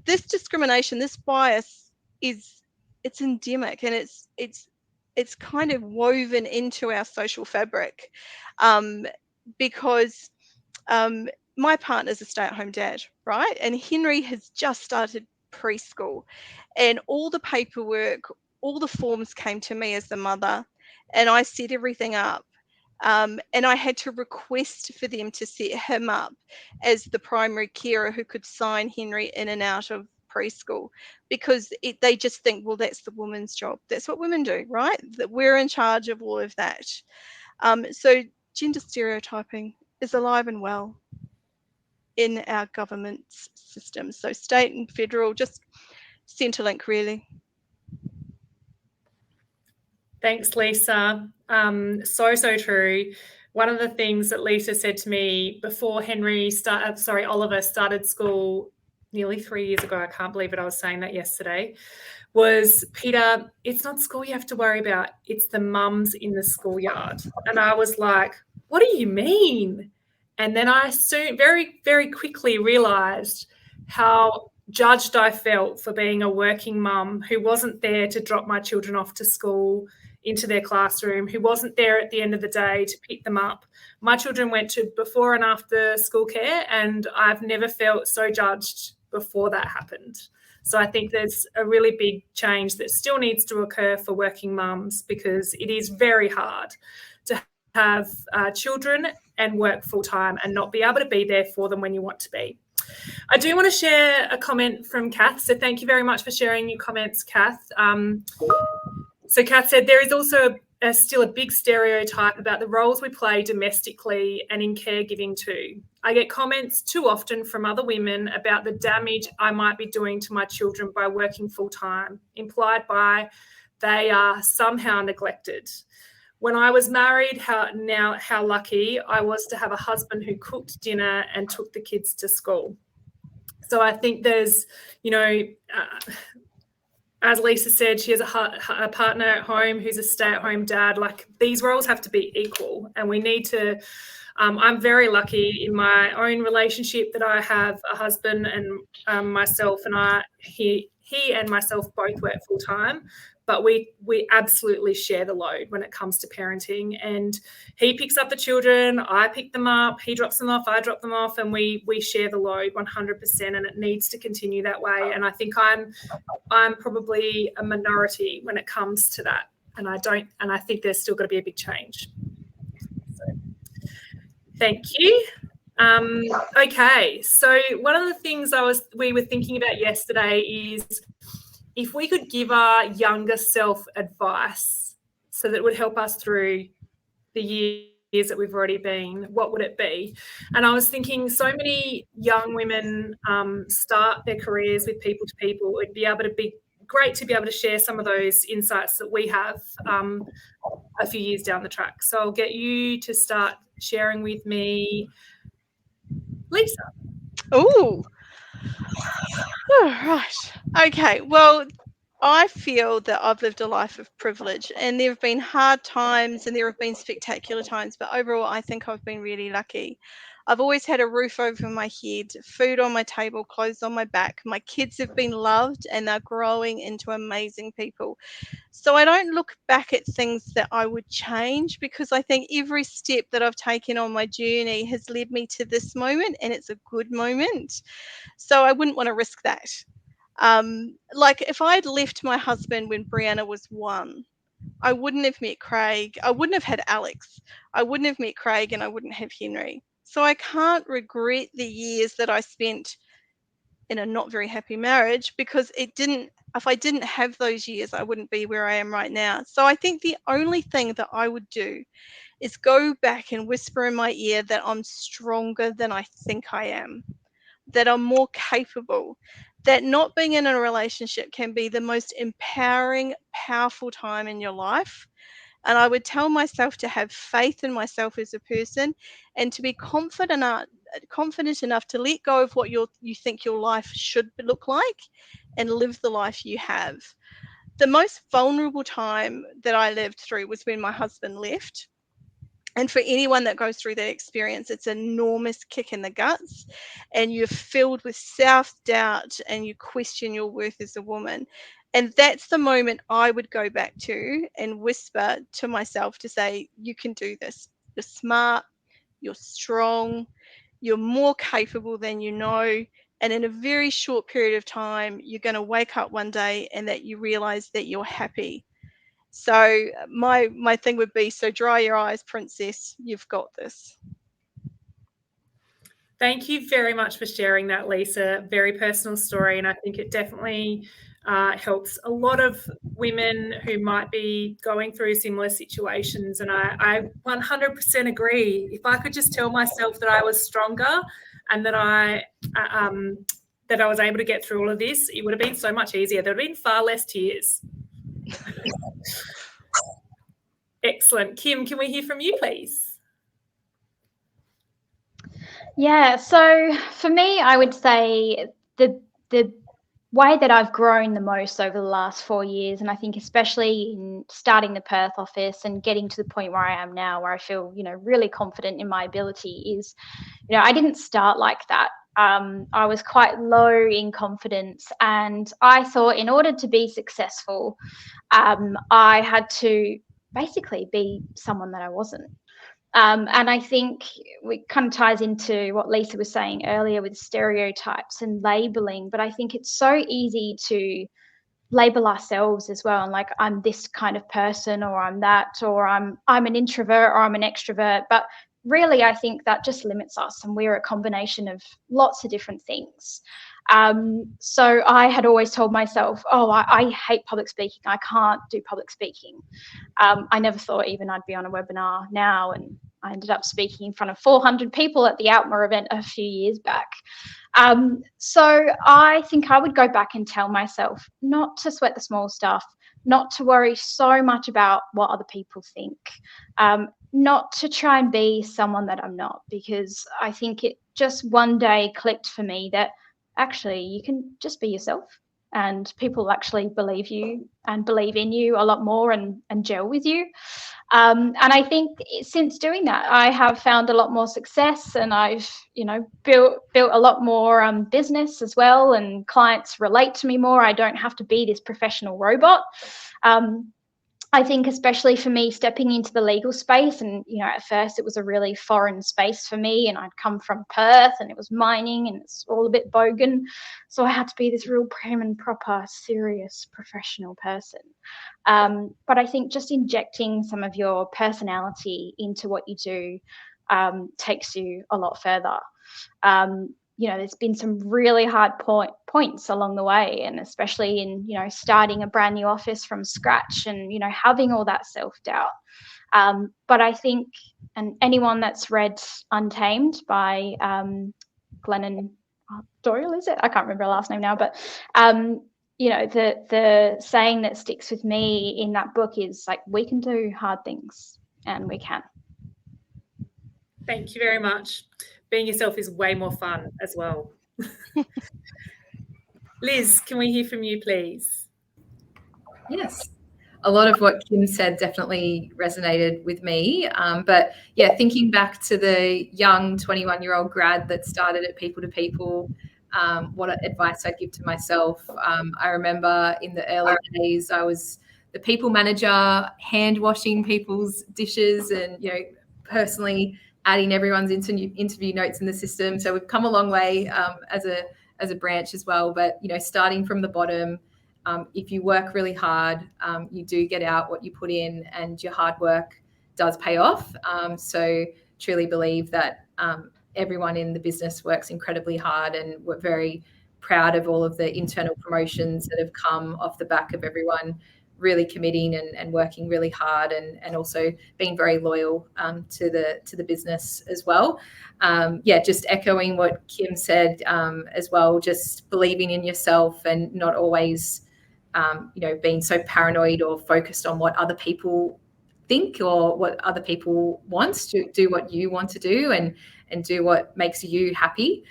[SPEAKER 2] this discrimination, this bias, it's endemic, and it's kind of woven into our social fabric, because my partner's a stay-at-home dad, right? And Henry has just started preschool, and all the paperwork, all the forms came to me as the mother, and I set everything up. And I had to request for them to set him up as the primary carer who could sign Henry in and out of preschool, because they just think, well, that's the woman's job. That's what women do, right? That we're in charge of all of that. So gender stereotyping is alive and well in our government system. So state and federal, just Centrelink, really.
[SPEAKER 1] Thanks, Lisa. So true. One of the things that Lisa said to me before Oliver started school nearly 3 years ago, I can't believe it, I was saying that yesterday, was, Peter, it's not school you have to worry about, it's the mums in the schoolyard. And I was like, what do you mean? And then I soon, very, very quickly realised how judged I felt for being a working mum who wasn't there to drop my children off to school, into their classroom, who wasn't there at the end of the day to pick them up. My children went to before and after school care, and I've never felt so judged before that happened. So I think there's a really big change that still needs to occur for working mums, because it is very hard to have children and work full-time and not be able to be there for them when you want to be. I do want to share a comment from Kath. So thank you very much for sharing your comments, Kath. So Kath said, there is also still a big stereotype about the roles we play domestically and in caregiving too. I get comments too often from other women about the damage I might be doing to my children by working full-time, implied by they are somehow neglected. When I was married, how lucky I was to have a husband who cooked dinner and took the kids to school. So I think there's, as Lisa said, she has a partner at home who's a stay-at-home dad. Like, these roles have to be equal, and we need to. I'm very lucky in my own relationship that I have a husband, and myself and he and myself both work full time, but we absolutely share the load when it comes to parenting. And he picks up the children, I pick them up, he drops them off, I drop them off, and we share the load 100%, and it needs to continue that way. And I think I'm probably a minority when it comes to that, and I think there's still got to be a big change. So, thank you. Okay, so one of the things we were thinking about yesterday is if we could give our younger self advice so that it would help us through the years that we've already been, what would it be? And I was thinking, so many young women start their careers with People to People. It'd be great to be able to share some of those insights that we have a few years down the track. So I'll get you to start sharing with me, Lisa.
[SPEAKER 2] Oh, right. Okay. Well, I feel that I've lived a life of privilege, and there have been hard times and there have been spectacular times, but overall, I think I've been really lucky. I've always had a roof over my head, food on my table, clothes on my back. My kids have been loved and they're growing into amazing people. So I don't look back at things that I would change, because I think every step that I've taken on my journey has led me to this moment, and it's a good moment. So I wouldn't want to risk that. Like, if I'd left my husband when Brianna was 1, I wouldn't have met Craig. I wouldn't have had Alex. I wouldn't have met Craig, and I wouldn't have Henry. So I can't regret the years that I spent in a not very happy marriage, because if I didn't have those years, I wouldn't be where I am right now. So I think the only thing that I would do is go back and whisper in my ear that I'm stronger than I think I am, that I'm more capable, that not being in a relationship can be the most empowering, powerful time in your life. And I would tell myself to have faith in myself as a person, and to be confident enough to let go of what you think your life should look like, and live the life you have. The most vulnerable time that I lived through was when my husband left. And for anyone that goes through that experience, it's an enormous kick in the guts, and you're filled with self-doubt, and you question your worth as a woman. And that's the moment I would go back to and whisper to myself to say, you can do this. You're smart, you're strong, you're more capable than you know. And in a very short period of time, you're going to wake up one day and that you realize that you're happy. So my thing would be, so dry your eyes, princess, you've got this.
[SPEAKER 1] Thank you very much for sharing that, Lisa. Very personal story, and I think it definitely helps a lot of women who might be going through similar situations. And I 100% agree. If I could just tell myself that I was stronger and that I was able to get through all of this, it would have been so much easier. There would have been far less tears. Excellent. Kim, can we hear from you, please?
[SPEAKER 4] Yeah, so for me, I would say the way that I've grown the most over the last 4 years, and I think especially in starting the Perth office and getting to the point where I am now, where I feel, really confident in my ability, is, I didn't start like that. I was quite low in confidence, and I thought in order to be successful, I had to basically be someone that I wasn't. And I think it kind of ties into what Lisa was saying earlier with stereotypes and labeling, but I think it's so easy to label ourselves as well, and like, I'm this kind of person, or I'm that, or I'm an introvert, or I'm an extrovert. But really, I think that just limits us, and we're a combination of lots of different things. So I had always told myself, oh, I hate public speaking, I can't do public speaking. I never thought even I'd be on a webinar now, and I ended up speaking in front of 400 people at the Outmer event a few years back. So I think I would go back and tell myself not to sweat the small stuff, not to worry so much about what other people think, not to try and be someone that I'm not, because I think it just one day clicked for me that actually you can just be yourself, and people actually believe you and believe in you a lot more, and gel with you. And I think since doing that, I have found a lot more success, and I've, built a lot more business as well, and clients relate to me more. I don't have to be this professional robot. I think especially for me stepping into the legal space, and at first it was a really foreign space for me, and I'd come from Perth and it was mining and it's all a bit bogan, so I had to be this real prim and proper, serious, professional person. But I think just injecting some of your personality into what you do takes you a lot further. There's been some really hard points along the way, and especially in, starting a brand new office from scratch, and, having all that self-doubt. But I think, and anyone that's read Untamed by Glennon Doyle, is it? I can't remember her last name now, but the saying that sticks with me in that book is like, we can do hard things, and we can.
[SPEAKER 1] Thank you very much. Being yourself is way more fun as well. Liz, can we hear from you, please?
[SPEAKER 3] Yes. A lot of what Kim said definitely resonated with me. But yeah, thinking back to the young 21-year-old grad that started at People to People, what advice I'd give to myself. I remember in the early days, I was the people manager, hand washing people's dishes, and, personally adding everyone's interview notes in the system. So we've come a long way as a branch as well. But, starting from the bottom, if you work really hard, you do get out what you put in, and your hard work does pay off. So truly believe that everyone in the business works incredibly hard, and we're very proud of all of the internal promotions that have come off the back of everyone really committing and working really hard, and also being very loyal to the business as well. Just echoing what Kim said as well, just believing in yourself, and not always being so paranoid or focused on what other people think or what other people want. To do what you want to do, and do what makes you happy,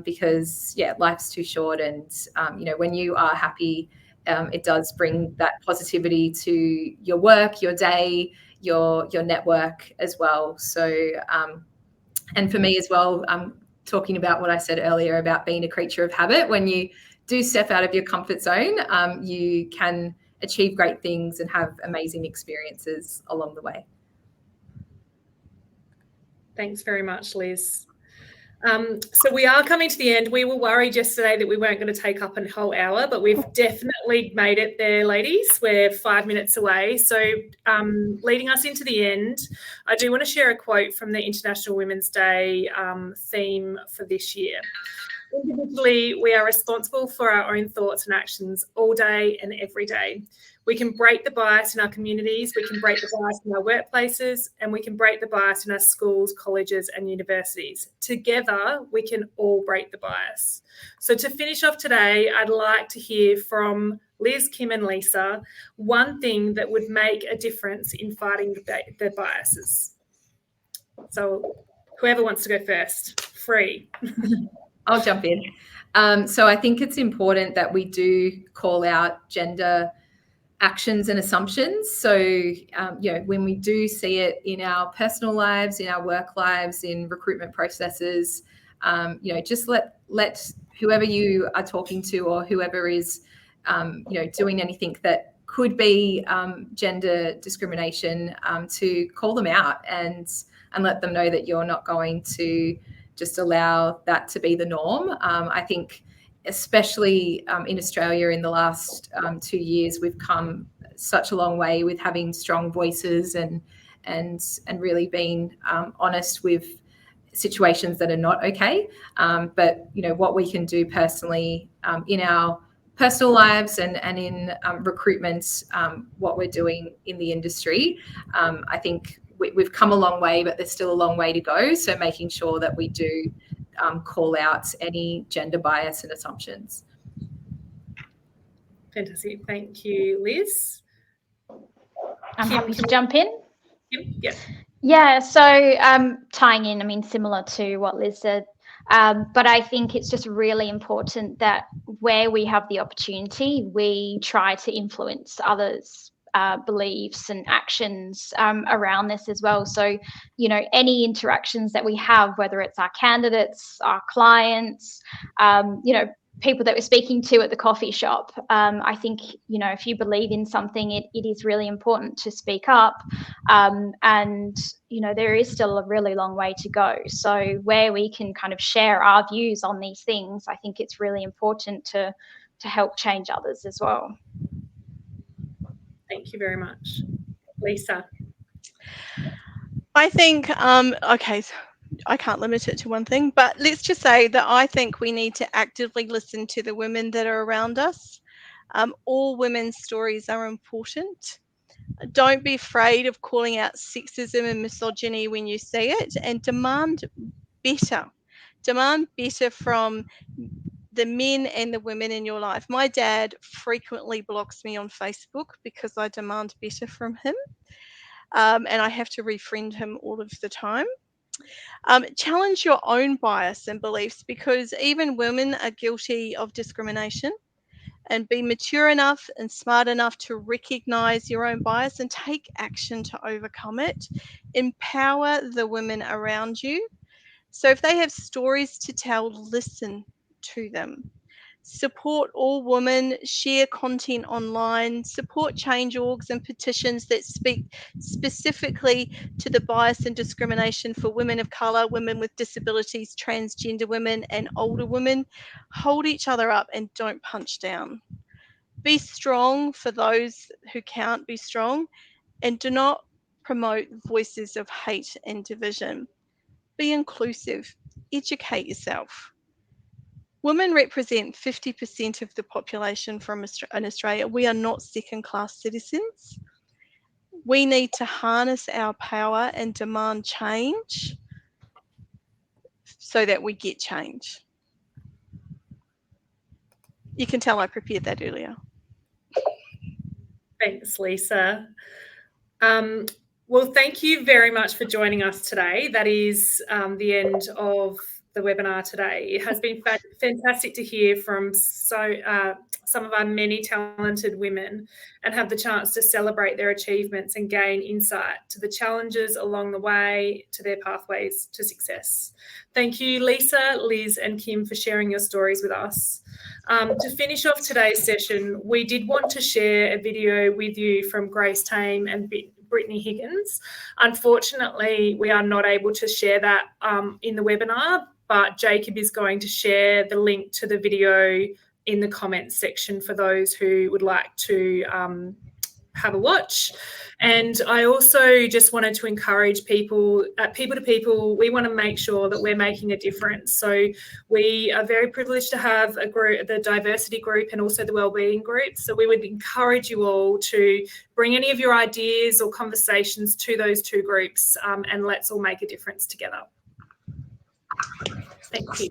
[SPEAKER 3] because life's too short, and when you are happy, it does bring that positivity to your work, your day, your network as well. So and for me as well, talking about what I said earlier about being a creature of habit, when you do step out of your comfort zone, you can achieve great things and have amazing experiences along the way.
[SPEAKER 1] Thanks very much, Liz. So we are coming to the end. We were worried yesterday that we weren't going to take up a whole hour, but we've definitely made it there, ladies. We're 5 minutes away. So leading us into the end, I do want to share a quote from the International Women's Day theme for this year. Individually, we are responsible for our own thoughts and actions all day and every day. We can break the bias in our communities, we can break the bias in our workplaces, and we can break the bias in our schools, colleges, and universities. Together, we can all break the bias. So to finish off today, I'd like to hear from Liz, Kim, and Lisa one thing that would make a difference in fighting the biases. So whoever wants to go first, free.
[SPEAKER 3] I'll jump in. So I think it's important that we do call out gender actions and assumptions. So, when we do see it in our personal lives, in our work lives, in recruitment processes, just let whoever you are talking to or whoever is, doing anything that could be gender discrimination, to call them out and let them know that you're not going to just allow that to be the norm. I think especially in Australia in the last 2 years, we've come such a long way with having strong voices and really being honest with situations that are not okay. But what we can do personally in our personal lives and in recruitment, what we're doing in the industry, I think we've come a long way, but there's still a long way to go. So making sure that we do call out any gender bias and assumptions.
[SPEAKER 1] Fantastic. Thank you, Liz.
[SPEAKER 4] I'm
[SPEAKER 1] Kim,
[SPEAKER 4] happy to jump in.
[SPEAKER 1] Yeah.
[SPEAKER 4] Yeah, so tying in, I mean, similar to what Liz said, but I think it's just really important that where we have the opportunity, we try to influence others' beliefs and actions around this as well. So, any interactions that we have, whether it's our candidates, our clients, people that we're speaking to at the coffee shop, I think, if you believe in something, it is really important to speak up. And, there is still a really long way to go. So where we can kind of share our views on these things, I think it's really important to help change others as well.
[SPEAKER 1] Thank you very much. Lisa.
[SPEAKER 2] I think, okay, so I can't limit it to one thing, but let's just say that I think we need to actively listen to the women that are around us. All women's stories are important. Don't be afraid of calling out sexism and misogyny when you see it, and demand better. Demand better from the men and the women in your life. My dad frequently blocks me on Facebook because I demand better from him, and I have to refriend him all of the time. Challenge your own bias and beliefs, because even women are guilty of discrimination. And be mature enough and smart enough to recognize your own bias and take action to overcome it. Empower the women around you. So if they have stories to tell, listen to them. Support all women, share content online, support change orgs and petitions that speak specifically to the bias and discrimination for women of colour, women with disabilities, transgender women and older women. Hold each other up and don't punch down. Be strong for those who can't be strong, and do not promote voices of hate and division. Be inclusive. Educate yourself. Women represent 50% of the population in Australia. We are not second-class citizens. We need to harness our power and demand change so that we get change. You can tell I prepared that earlier.
[SPEAKER 1] Thanks, Lisa. Well, thank you very much for joining us today. That is the end of the webinar today. It has been fantastic to hear from some of our many talented women and have the chance to celebrate their achievements and gain insight to the challenges along the way to their pathways to success. Thank you, Lisa, Liz, and Kim, for sharing your stories with us. To finish off today's session, we did want to share a video with you from Grace Tame and Brittany Higgins. Unfortunately, we are not able to share that in the webinar, but Jacob is going to share the link to the video in the comments section for those who would like to have a watch. And I also just wanted to encourage people at People to People. We want to make sure that we're making a difference. So we are very privileged to have a group, the diversity group and also the wellbeing group. So we would encourage you all to bring any of your ideas or conversations to those two groups, and let's all make a difference together. Thank you.